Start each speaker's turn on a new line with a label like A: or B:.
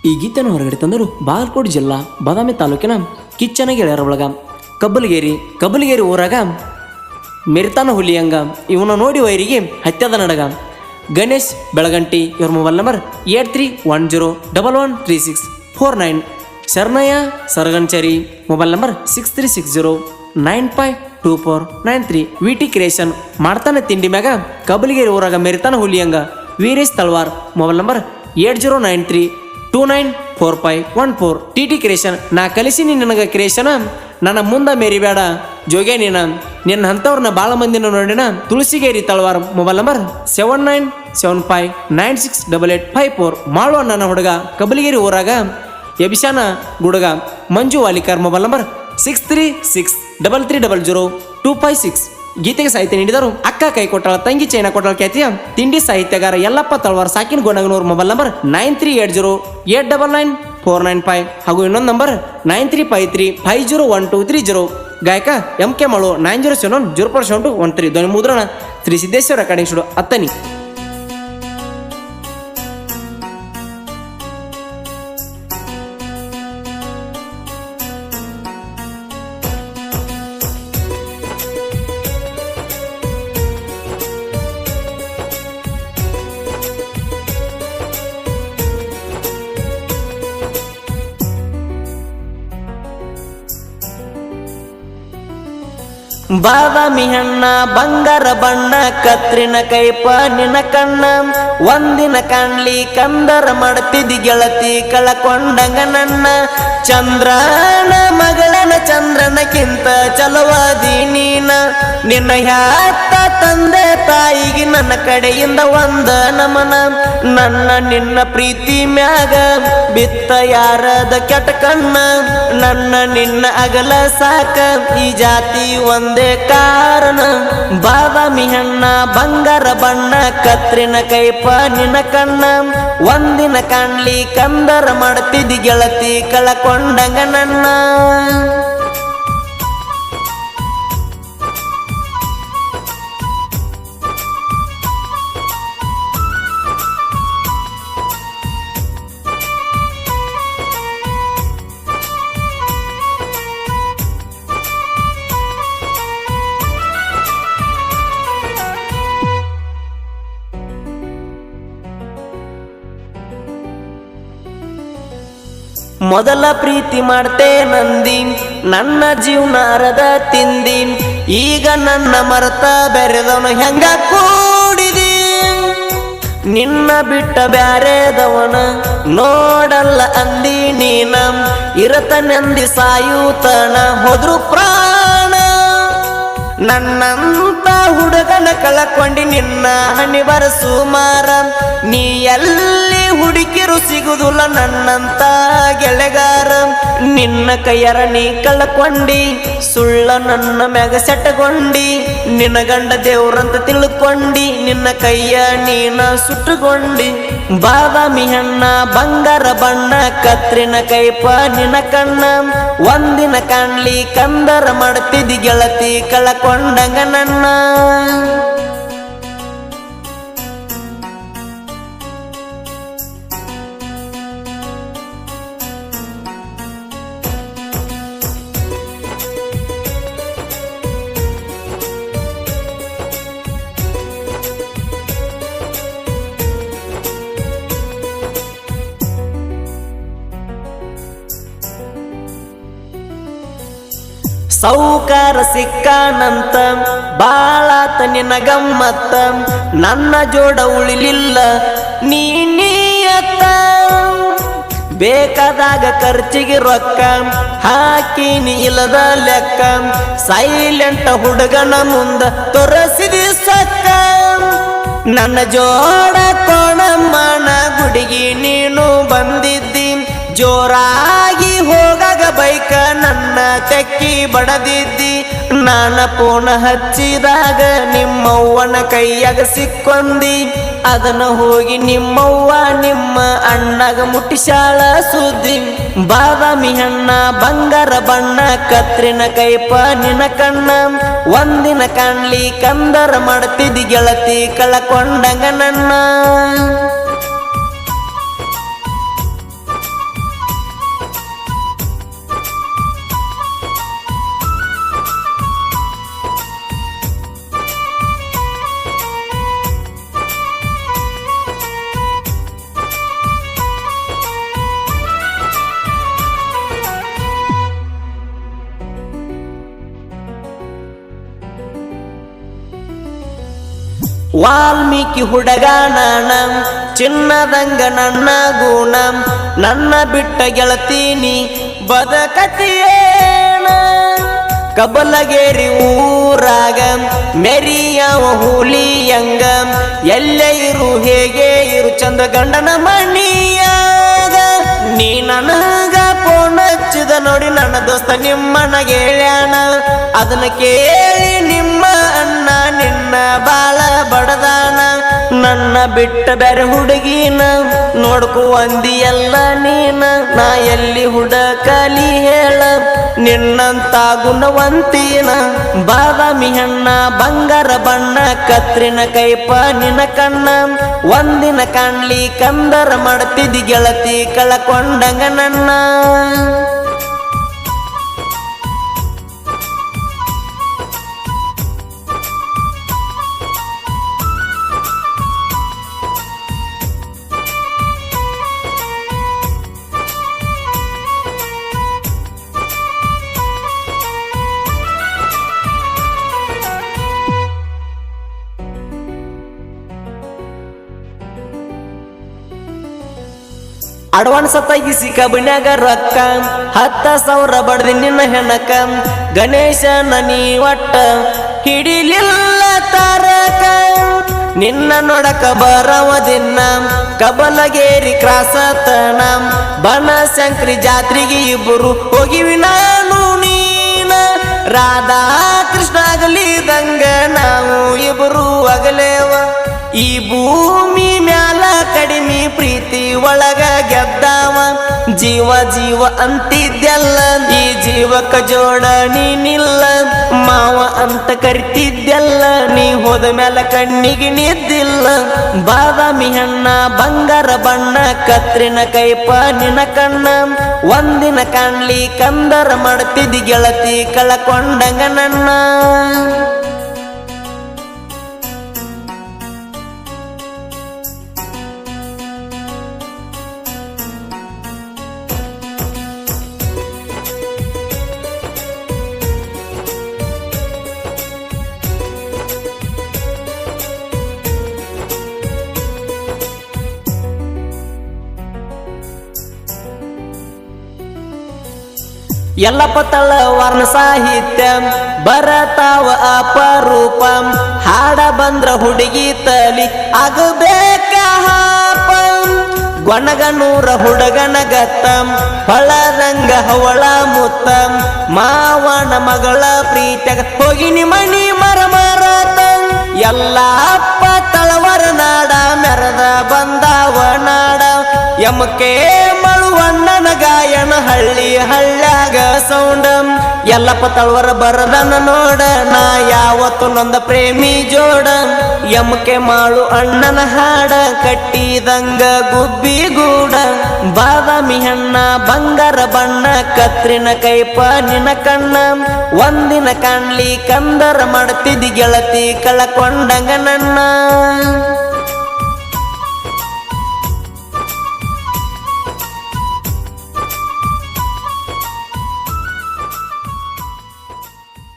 A: ಈ ಗೀತೆಯನ್ನು ಹೊರಗಡೆ ತಂದರು ಬಾಗಲಕೋಟೆ ಜಿಲ್ಲಾ ಬಾದಾಮಿ ತಾಲೂಕಿನ ಕಿಚ್ಚನ ಗೆಳೆಯರ ಒಳಗ ಕಬ್ಬಲಗೇರಿ ಊರಾಗ ಮೆರಿತಾನ ಹುಲಿಯಂಗ ಇವನ ನೋಡಿ ವೈರಿಗೆ ಹತ್ಯದ ನಡಗ. ಗಣೇಶ್ ಬೆಳಗಂಟಿ ಇವ್ರ mobile number 8310113649. Sharanayya Saraganchery mobile number 6360952493. VT creation ಮಾಡ್ತಾನೆ ತಿಂಡಿ ಮ್ಯಾಗ ಕಬ್ಬಲಗೇರಿ ಊರಾಗ ಮೆರಿತಾನ ಹುಲಿಯಂಗ. Veeresh Talwar mobile number 8093294514. TT creation ನಾ ಕಲಿಸಿನಿ ನಿನಗ ಕ್ರಿಯೇಷನ್ ನನ್ನ ಮುಂದ ಮೇರಿಬೇಡ ಜೋಗೆ ನಿನ್ನ ಅಂಥವ್ರನ್ನ ಭಾಳ ಮಂದಿನ ನೋಡಿನ. ತುಳಸಿಗೇರಿ ತಳವಾರ ಮೊಬೈಲ್ ನಂಬರ್ 7975968854. ಮಾಳುವ ನನ್ನ ಹುಡುಗ ಕಬ್ಬಲಗೇರಿ ಊರಾಗ ಎಬಿಶಾನ ಗುಡುಗ. ಮಂಜು ವಾಲಿಕರ್ ಮೊಬೈಲ್ ನಂಬರ್ 6363300256. ಗೀತೆಗೆ ಸಾಹಿತ್ಯ ನೀಡಿದರು ಅಕ್ಕ ಕೈ ಕೊಟ್ಟಾಳ ತಂಗಿ ಚೈನಾ ಕೊಟ್ಟಾಳ ಖ್ಯಾತಿಯ ತಿಂಡಿ ಸಾಹಿತ್ಯಗಾರ ಯಲ್ಲಪ್ಪ ತಳವಾರ ಸಾಕಿನ ಗೋನಗನೂರ್ ಮೊಬೈಲ್ ನಂಬರ್ 9380899495 ಹಾಗೂ ಇನ್ನೊಂದು ನಂಬರ್ 9353501230. ಗಾಯಕ MK ಮಳು 9071047213. ಧ್ವನಿ ಮುದ್ರಣ ಶ್ರೀ ಸಿದ್ದೇಶ್ವರ ರೆಕಾರ್ಡಿಂಗ್ ಸ್ಟುಡಿಯೋ ಅತ್ತನಿ. ಬಾದಾಮಿ ಹಣ್ಣ ಬಂಗಾರ ಬಣ್ಣ ಕತ್ರಿನ ಕೈಪ ನಿನ ಕಣ್ಣ. ಒಂದಿನ ಕಾಣ್ಲಿ ಕಂದರ ಮಾಡ್ತಿದ್ದಿ ಗೆಳತಿ ಕಳಕೊಂಡಂಗ ನನ್ನ. ಚಂದ್ರನ ಮಗಳನ ಚಂದ್ರನಕ್ಕಿಂತ ಚಲವಾದಿ ನೀನ. ನಿನ್ನ ಹ್ಯಾತ ತಂದೆ ತಾಯಿಗೆ ನನ್ನ ಕಡೆಯಿಂದ ಒಂದ ನಮನ. ನನ್ನ ನಿನ್ನ ಪ್ರೀತಿ ಮ್ಯಾಗ ಬಿತ್ತ ಯಾರದ ಕೆಟ್ಟ ಕಣ್ಣ. ನನ್ನ ನಿನ್ನ ಅಗಲ ಸಾಕ ಈ ಜಾತಿ ಒಂದೇ ಕಾರಣ. ಬಾದಾಮಿ ಹಣ್ಣ ಬಂಗಾರ ಬಣ್ಣ ಕತ್ರಿನ ಕೈಪ ನಿನ ಕಣ್ಣ. ಒಂದಿನ ಕಾಣ್ಲಿ ಕಂದರ ಮಾಡ್ತಿದ್ದಿ ಗೆಳತಿ ಕಳಕೊಂಡಂಗ ನನ್ನ. ಮೊದಲ ಪ್ರೀತಿ ಮಾಡ್ತೇ ನಂದಿ ನನ್ನ ಜೀವನಾರದ ತಿಂದಿ. ಈಗ ನನ್ನ ಮರತ ಬೆರೆದವನು ಹೆಂಗ ಕೂಡಿದಿ. ನಿನ್ನ ಬಿಟ್ಟ ಬ್ಯಾರೆದವನ ನೋಡಲ್ಲ ಅಂದಿ ನೀನ. ಇರತನೆಂದಿ ಸಾಯುತನ ಹೋದ್ರು ಪ್ರಾಣ. ನನ್ನಂತ ಹುಡುಗನ ಕಳಕೊಂಡಿ ನಿನ್ನ ಹಣಿ ಬರಸು ಮಾರ. ನೀ ಎಲ್ಲಿ ಹುಡುಕಿರು ಸಿಗುದಿಲ್ಲ ನನ್ನಂತ ಗೆಳೆಗಾರ. ನಿನ್ನ ಕೈಯರ ನೀ ಕಳ್ಕೊಂಡಿ ಸುಳ್ಳ ನನ್ನ ಮ್ಯಾಗ ಸೆಟ್ಟಗೊಂಡಿ. ನಿನ್ನ ಗಂಡ ದೇವ್ರಂತ ತಿಳ್ಕೊಂಡಿ ನಿನ್ನ ಕೈಯ ನೀನ ಸುಟ್ಟುಕೊಂಡಿ. ಬಾದಾಮಿ ಹಣ್ಣ ಬಂಗಾರ ಬಣ್ಣ ಕತ್ರಿನ ಕೈಪ ನಿನ ಕಣ್ಣ. ಒಂದಿನ ಕಾಣ್ಲಿ ಕಂದರ ಮಾಡ್ತಿದ್ದಿ ಗೆಳತಿ ಕಳಕೊಂಡಂಗ ನನ್ನ. ಸೌಕಾರ ಸಿಕ್ಕಾನಂತ ಬಾಳಾತ ನಿನ್ನ ಗಮ್ಮತ್ತ. ನನ್ನ ಜೋಡ ಉಳಿಲಿಲ್ಲ ನೀನಿಯತ್ತ. ಬೇಕಾದಾಗ ಖರ್ಚಿಗೆ ರೊಕ್ಕ ಹಾಕಿನಿ ಇಲ್ಲದ ಲೆಕ್ಕ. ಸೈಲೆಂಟ್ ಹುಡುಗನ ಮುಂದ ತೋರಿಸಿದಿ ಸಕ್ಕ. ನನ್ನ ಜೋಡ ಕೋಣಮ್ಮನ ಗುಡಿಗೆ ನೀನು ಬಂದಿದ್ದಿ. ಜೋರಾಗಿ ಹೋಗಾಗ ಬೈಕ ನನ್ನ ತೆಕ್ಕಿ ಬಡದಿದ್ದಿ. ನಾನ ಪೋಣ ಹಚ್ಚಿದಾಗ ನಿಮ್ಮವ್ವನ ಕೈಯಾಗ ಸಿಕ್ಕೊಂದಿ. ಅದನ್ನ ಹೋಗಿ ನಿಮ್ಮವ್ವ ನಿಮ್ಮ ಅಣ್ಣಗ ಮುಟ್ಟಿಸಾಳ ಸುದ್ದಿ. ಬಾದಾಮಿ ಹಣ್ಣ ಬಂಗಾರ ಬಣ್ಣ ಕತ್ರಿನ ಕೈಪ ನಿನ ಕಣ್ಣ. ಒಂದಿನ ಕಾಣ್ಲಿ ಕಂದರ ಮಾಡ್ತಿದ್ದಿ ಗೆಳತಿ ಕಳಕೊಂಡಂಗ ನನ್ನ. ವಾಲ್ಮೀಕಿ ಹುಡುಗ ನಾನ ಚಿನ್ನದಂಗ ನನ್ನ ಗುಣ ನನ್ನ ಬಿಟ್ಟ ಗೆಳತೀನಿ ಬದಕತಿಯೇನ ಕಬಲಗೇರಿ ಊರಾಗ ಮೆರಿಯವ ಹುಲಿಯಂಗ ಎಲ್ಲೇ ಇರು ಹೇಗೆ ಇರು ಚಂದ ಗಂಡನ ಮಣಿಯಾಗ ನೀ ನನಗ ಫೋನ್ ಹಚ್ಚಿದ ನೋಡಿ ನನ್ನ ದೋಸ್ತ ನಿಮ್ಮನ ಗೆಳ್ಯಾನ ಅದನ್ನ ಕೇಳಿ ನಿಮ್ಮ ಅಣ್ಣ ನಿನ್ನ ಬಾಳ ಬಡದಾನ ನನ್ನ ಬಿಟ್ಟ ಬೇರೆ ಹುಡುಗಿನ ನೋಡ್ಕೊ ಅಂದಿಯಲ್ಲ ನೀನ ನಾ ಎಲ್ಲಿ ಹುಡುಕಲಿ ಹೇಳ ನಿನ್ನಂತ ಗುಣವಂತೀನ ಬಾದಾಮಿ ಹಣ್ಣ ಬಂಗಾರ ಬಣ್ಣ ಕತ್ರಿನ ಕೈಪ ನಿನ ಕಣ್ಣ ಒಂದಿನ ಕಾಣ್ಲಿ ಕಂದರ ಮಾಡ್ತಿದ್ದಿ ಗೆಳತಿ ಕಳಕೊಂಡಂಗ ನನ್ನ ಅಡ್ವಾನ್ಸ್ ತಗಿಸಿ ಕಬ್ಬಿನ್ಯಾಗ ರೊಕ್ಕ 10,000 ಬಡ್ದಿ ನಿನ್ನ ಹೆಣಕ ಗಣೇಶನ ನೀ ಒಟ್ಟ ಹಿಡಿಲಿಲ್ಲ ತಾರಕ ನಿನ್ನ ನೋಡಕ ಬರವದಿನ್ನ ಕಬಲಗೇರಿ ಕ್ರಾಸತನ ಬನಶಂಕರಿ ಜಾತ್ರೆಗೆ ಇಬ್ಬರು ಹೋಗಿವಿ ನಾನು ನೀನ ರಾಧಾ ಕೃಷ್ಣ ಆಗಲಿದಂಗ ನಾವು ಇಬ್ಬರು ಅಗಲೇವ ಈ ಭೂಮಿ ಮ್ಯಾಲ ಕಡಿಮೆ ಪ್ರೀತಿ ಒಳಗ ಗೆದ್ದಾವ ಜೀವ ಜೀವ ಅಂತಿದ್ದೆಲ್ಲ ಈ ಜೀವಕ ಜೋಡ ನೀನಿಲ್ಲ ಮಾವ ಅಂತ ಕರಿತಿದ್ದೆಲ್ಲ ನೀ ಹೋದ ಮ್ಯಾಲ ಕಣ್ಣಿಗೆ ನಿದ್ದಿಲ್ಲ ಬಾದಾಮಿ ಹಣ್ಣ ಬಂಗಾರ ಬಣ್ಣ ಕತ್ರಿನ ಕೈಪ ನಿನ ಕಣ್ಣ ಒಂದಿನ ಕಾಣ್ಲಿ ಕಂದರ ಮಾಡ್ತಿದ್ದಿ ಗೆಳತಿ ಕಳಕೊಂಡಂಗ ನನ್ನ ಎಲ್ಲಪ್ಪ ತಳವಾರ್ನ ಸಾಹಿತ್ಯ ಬರತಾವ ಅಪರೂಪ ಹಾಡ ಬಂದ್ರ ಹುಡುಗಿ ತಲಿ ಆಗಬೇಕ ಹಾಪ ಗೊಣಗನೂರ ಹುಡುಗನ ಗತ್ತ ಹೊಳದಂಗ ಹವಳ ಮುತ್ತ ಮಾವನ ಮಗಳ ಪ್ರೀತ್ಯಾಗ ಹೋಗಿನಿ ಮಣಿ ಮರ ಮರತ ಎಲ್ಲ ಅಪ್ಪ ತಳವರ ನಾಡ ಮೆರದ ಬಂದಾವ ನಾಡ ಎಮಕೆ ಮಳುವಣ್ಣನ ಗಾಯನ ಹಳ್ಳಿ ಹಳ್ಳ್ಯಾಗ ಸೌಂಡ ಎಲ್ಲಪ್ಪ ತಳವರ ಬರದನ ನೋಡ ನಾ ಯಾವತ್ತು ನೊಂದ ಪ್ರೇಮಿ ಜೋಡ ಎಮಕೆ ಮಾಳು ಅಣ್ಣನ ಹಾಡ ಕಟ್ಟಿದಂಗ ಗುಬ್ಬಿ ಗೂಡ ಬಾದಾಮಿ ಹಣ್ಣ ಬಂಗಾರ ಬಣ್ಣ ಕತ್ರಿನ ಕೈಪ ನಿನ ಕಣ್ಣ ಒಂದಿನ ಕಾಣ್ಲಿ ಕಂದರ ಮಾಡ್ತಿದ್ದಿ ಗೆಳತಿ ಕಳಕೊಂಡಂಗ ನನ್ನ